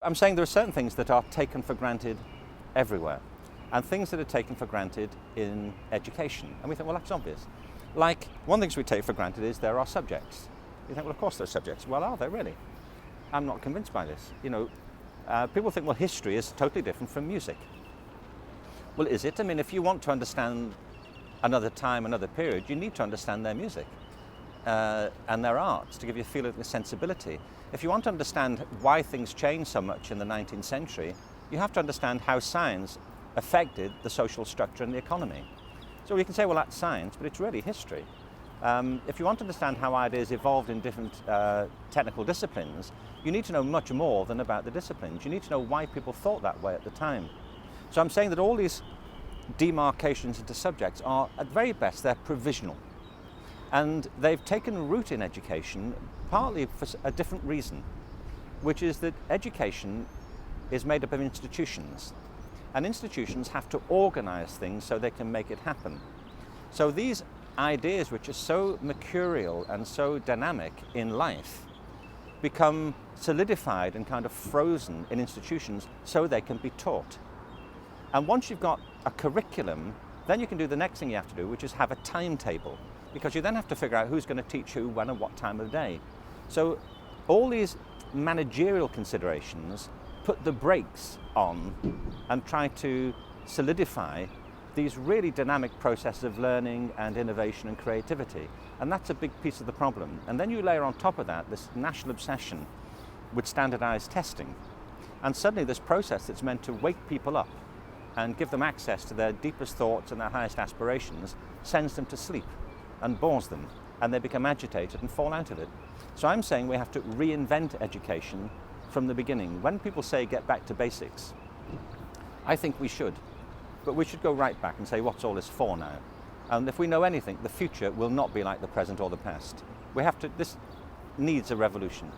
I'm saying there are certain things that are taken for granted everywhere, and things that are taken for granted in education. And we think, well, that's obvious. Like, one thing we take for granted is there are subjects. You think, well, of course there are subjects. Well, are there really? I'm not convinced by this. People think, well, history is totally different from music. Well, is it? I mean, if you want to understand another time, another period, you need to understand their music and their arts to give you a feeling of sensibility. If you want to understand why things changed so much in the 19th century, you have to understand how science affected the social structure and the economy. So you can say, well, that's science, but it's really history. If you want to understand how ideas evolved in different technical disciplines, you need to know much more than about the disciplines. You need to know why people thought that way at the time. So I'm saying that all these demarcations into subjects are, at very best, they're provisional. And they've taken root in education partly for a different reason, which is that education is made up of institutions. And institutions have to organize things so they can make it happen. So these ideas, which are so mercurial and so dynamic in life, become solidified and kind of frozen in institutions so they can be taught. And once you've got a curriculum, then you can do the next thing you have to do, which is have a timetable, because you then have to figure out who's going to teach who, when, and what time of day. So all these managerial considerations put the brakes on and try to solidify these really dynamic processes of learning and innovation and creativity. And that's a big piece of the problem. And then you layer on top of that this national obsession with standardized testing. And suddenly this process that's meant to wake people up and give them access to their deepest thoughts and their highest aspirations sends them to sleep and bores them, and they become agitated and fall out of it. So I'm saying we have to reinvent education from the beginning. When people say get back to basics, I think we should. But we should go right back and say, what's all this for now? And if we know anything, the future will not be like the present or the past. This needs a revolution.